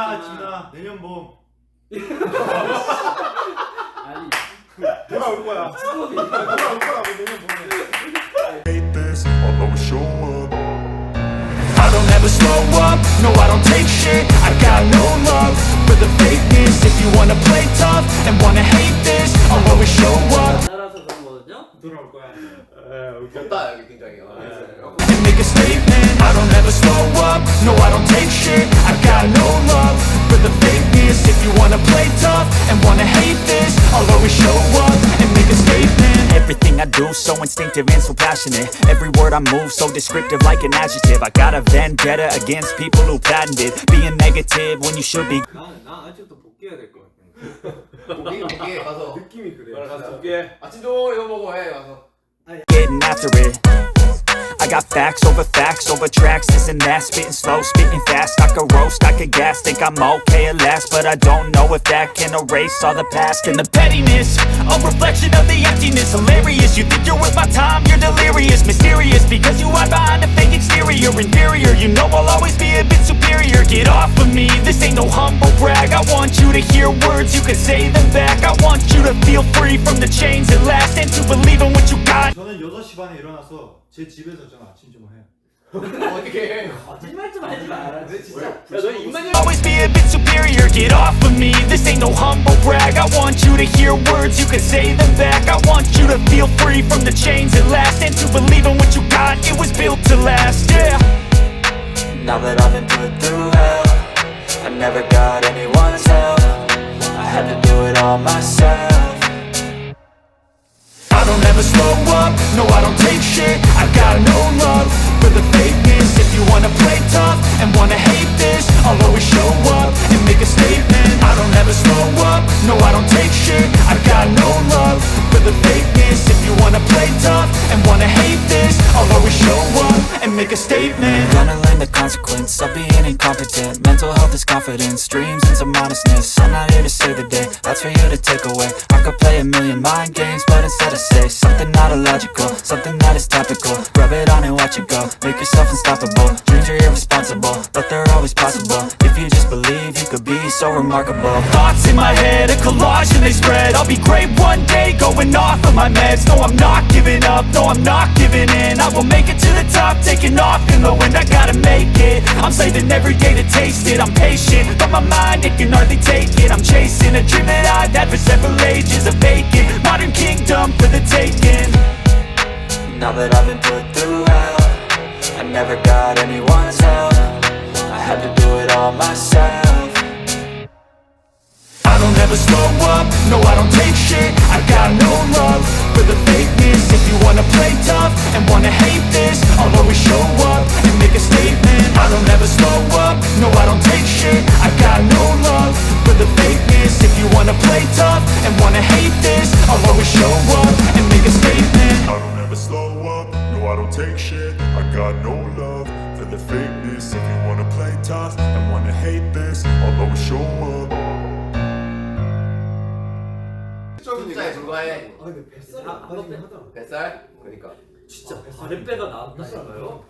진아 내년 봄 아니 돌아올 거야. 수업이 돌아올 거라고 내년 봄에. hate this, I'll always show up. I don't ever slow up, no I don't take shit. I got no love for the fakeness. If you wanna play tough and wanna hate this, I'll always show up 따라서 그런 거거든요. 돌아올 거야. 웃겼다 여기 굉장히. and make a statement. I don't ever slow up, no I don't take shit. I got no love for the fakeness. If you wanna play tough and wanna hate this, I'll always show up and make a statement. Everything I do so instinctive and so passionate. Every word I move so descriptive like an adjective. I got a vendetta against people who patented being negative when you should be. 나 아직도 복귀해야 될 것 같아. 거기 가서 느낌이 그래. 가서 두개 아침 좀 이거 먹어 해 가서. Getting after it. I got facts over tracks, this and that. Spitting slow, spitting fast. I could roast, I could gas. Think I'm okay at last, but I don't know if that can erase all the past. And the pettiness, a reflection of the emptiness. Hilarious, you think you're worth my time, you're delirious. Mysterious, because you hide behind a fake exterior. Inferior, you know I'll always be a bit superior. Get off of me, this ain't no humble brag. I want you to hear words, you can say them back. I want you to feel free from the chains at last, and to believe in what you got. 저는 6시 반에 일어나서 제 집에서 저는 아침 좀 해요. 어떻게 해? 거짓말 좀 하지 마라. 진짜. 야너 입만 열. Always be a bit superior, get off of me. This ain't no humble brag. I want you to hear words, you can say them back. I want you to feel free from the chains at last, and to believe in what you got, it was built to last, yeah. Now that I've been put through hell, I never got anyone's help. I had to do it all myself. I don't ever slow up, no I don't take shit. I got no love for the fakeness. If you wanna play tough and wanna hate this, I'll always show up and make a statement. I don't ever slow up, no I don't take shit. I got no love for the fakeness. If you wanna play tough and wanna hate this, I'll always show up and make a statement. Gonna learn the consequence of being incompetent. Mental health is confidence, dreams and some honestness. I'm not here to save the day, that's for you to take away. I could play a million mind games, but instead I say something not illogical, something that is topical. Rub it on and watch it go, make yourself unstoppable. Dreams are irresponsible, but they're always possible. If you just believe, you could be so remarkable. Thoughts in my head, a collage and they spread. I'll be great one day, going off of my meds. No, I'm not giving up, no, I'm not giving in. I will make it to the top, taking off in the wind. I gotta make it, I'm saving every day to taste it. I'm patient, but my mind, it can hardly take it. I'm chasing a dream that I've had for several ages. A vacant, modern kingdom for the taking. Now that I've been put through hell, I never got anyone's help. I had to do it all myself. I don't ever slow up, no I don't take shit. I got no love for the fakeness. If you wanna play tough and wanna hate this, I'll always show up and make a statement. I don't ever slow up, no I don't take shit. I got no love for the fakeness. If you wanna play tough and wanna hate this, I'll always show up and make a statement. I don't ever slow up, no I don't take shit. I got no love for the fakeness. If you wanna play tough and wanna hate this, I'll always show up. 진짜에 불과해. 아 근데 뱃살이 아, 안 빠지긴 하더라. 뱃살? 그러니까. 진짜 아랫배가 나왔다니까요.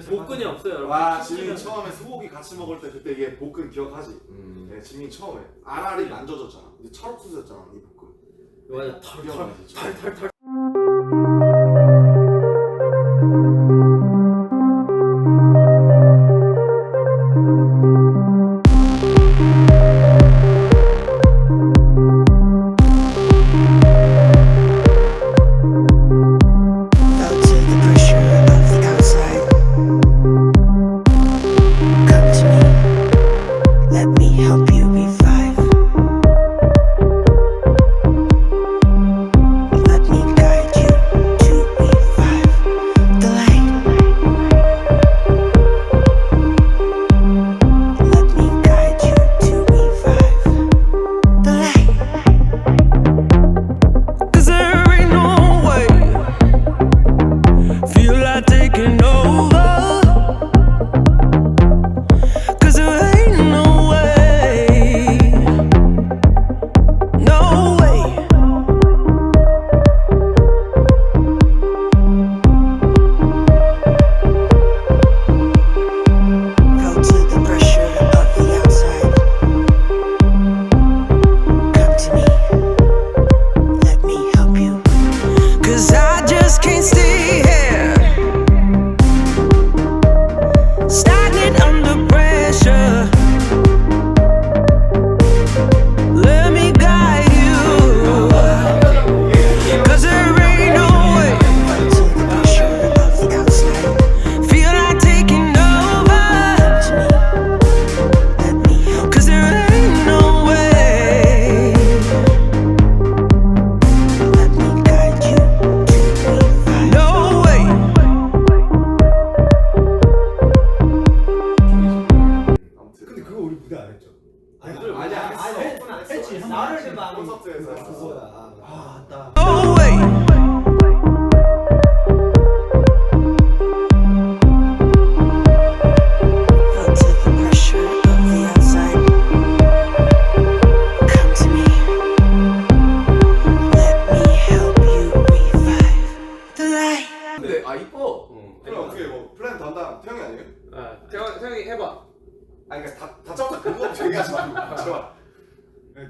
복근이 없어요 여러분. 와 지민이 처음에 소고기 같이 먹을 때 그때 얘 복근 기억하지? 네, 지민이 처음에 알알이 만져졌잖아. 근데 철없어졌잖아 이 복근. 이거 기억나지? 털털털. Felt to the pressure of the outside. Come to me, let me help you revive. Let me guide you to revive the light. Let me guide you to revive the light. 'Cause there ain't no way. Feel like taking over. 'Cause there ain't no way. 그때 안 했죠. 아니야 했어. 했지. 나를 막 콘서트에서 했어. 그거야. 아, 나. Oh wait. Felt the pressure of the outside. Come to me. Let me help you revive the light. 근데 아 이뻐. 그럼 어떻게 뭐 플랜 담당 태영이 아니에요? 태영이 해봐. 아니 그러니까 다짜고짜 그거부터 얘기하지 말고 제발.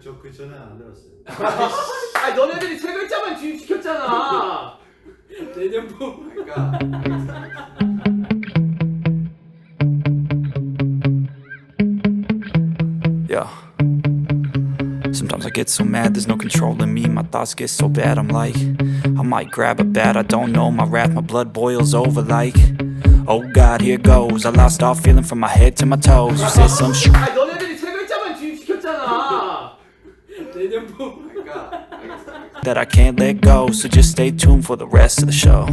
저 그 전에 안 들었어요. 아 너네들이 세 글자만 주입시켰잖아. 내년부. 그러니까 Yeah. Sometimes I get so mad, there's no controlling me. My thoughts get so bad, I'm like, I might grab a bat, I don't know. My wrath, my blood boils over like, oh God, here goes. I lost all feeling from my head to my toes. You said some shit 아 너네들이 세 글자만 주입시켰잖아. 내년부. 그러니까 알겠어. that I can't let go. So just stay tuned for the rest of the show.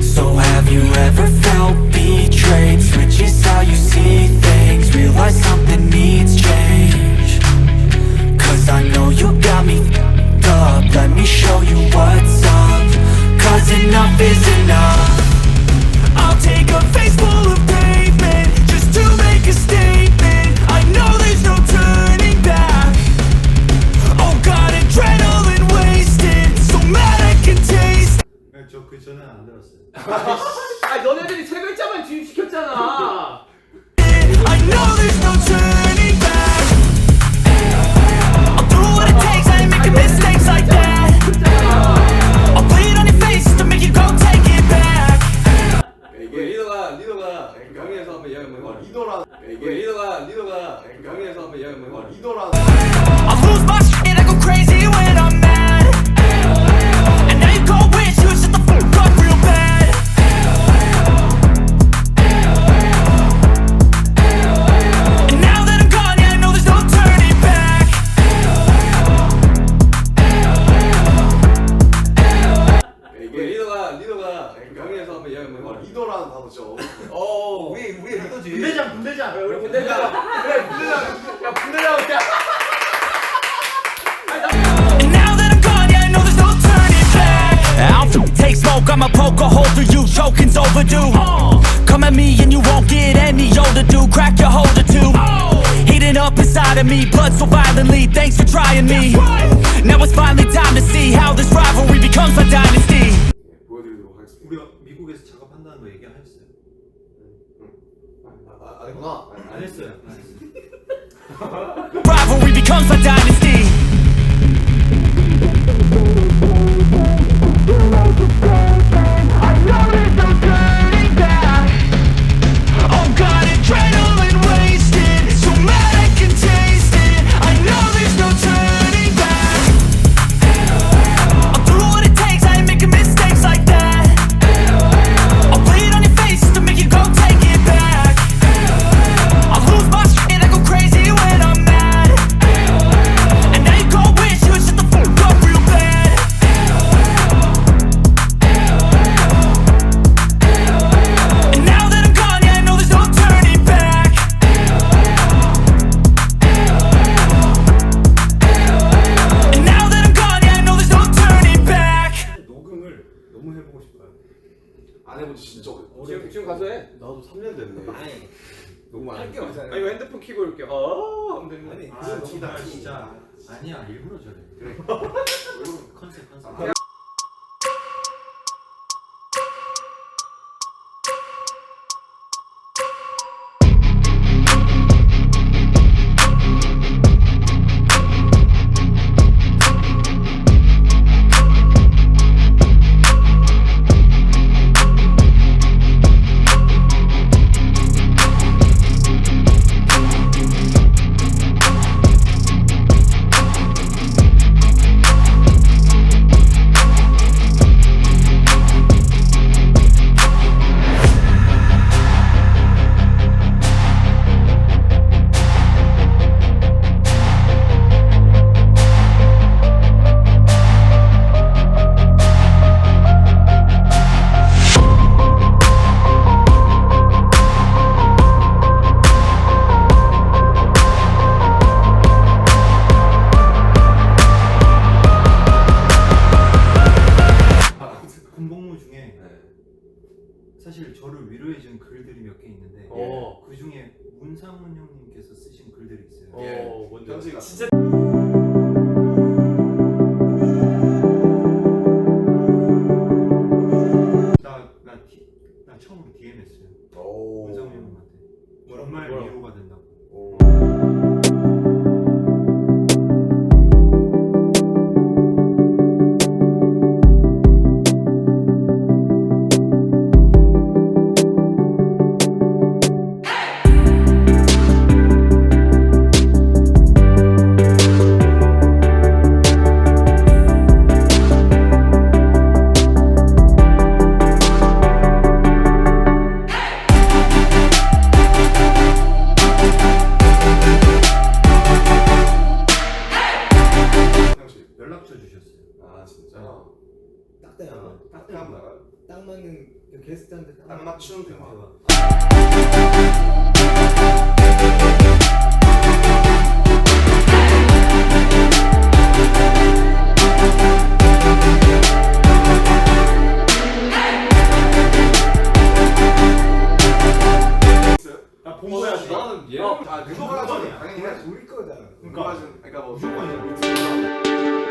So have you ever felt betrayed? Switches how you see things. Realize something needs change. Cause I know you got me f***ed up. Let me show you what's up. Cause enough is enough. I'll take a face full of pavement just to make a statement. I know there's no turning back. Oh God, adrenaline wasted. So mad I can taste. 저 그 전에 안 들었어요. 아 너네들이 세 글자만 주입시켰잖아. I know there's no turning back. I'll do what it takes, I ain't making mistakes like that. I'll put it on your face to make you go take it back. 이게 리더가 경위에서 한번 이야기 한번 해봐. 리더라 이게 리더가 경위에서 한번 이야기 한번 해봐. 리더라 I lose my shit, I go crazy when I'm mad. And now you go wish you would shut the fuck up real bad. And now that I'm gone, yeah, I know there's no turning back. 이게 리더가 경위에서 한번 이야기 한번 해봐. 리더라는 단어 진짜 우리 리더지. 분대장. 우리 분대장. 그래 분대장. 야 분대장. And now that I'm gone, yeah, I know there's no turning back. I'll take smoke, I'ma poke a hole through you, choking's overdue. Come at me and you won't get any older, dude. Crack your holder too. Heating up inside of me, blood so violently. Thanks for trying me. Now it's finally time to see how this rivalry becomes a dynasty. 보여드리도록 하겠습니다. 우리가 미국에서 작업한다는 거 얘기 안 했어요. 아니구나. 안 했어요. Rivalry becomes a dynasty. I know there's no turning back. Oh God, adrenaline wasted. So mad I can taste it. I know there's no turning back. I'll do what it takes, I ain't making mistakes like that. I'll put it on your face to make you go take it back. I'll lose my shit, I go crazy when I'm mad. And now you go wish you would shut the fuck up real bad. And now that I'm gone, yeah, I know there's no turning back. And now that I'm gone, yeah, I know there's no turning back. 녹음을 너무 해보고 싶어요. 안 해본 지 진짜 오래. 지금 가서 해. 나도 3년 됐네. 아니. 녹음 안 할게 했어. 없잖아. 이거 핸드폰 키고 이렇게 하면 되는 거. 아, 진짜. 아니야, 일부러 저래. 그래. 컨셉. 중에 문상훈 형님께서 쓰신 글들이 있어요. 뭔지 편지가 진짜 나 처음으로 DM했어요. 오. 문상훈 형님한테. 정말 뭐라고? 위로가 된다고. 형식. 연락처 주셨어요. 아 진짜. 딱 돼요. 딱 한번 나가요. 딱 맞는 게스트한테 딱 맞춘 대화. 있어요? 나본 거야 지금. 나는 얘 아 그거가 당연히 해야지. 우리 거잖아. 그러니까 뭐 무조건이야.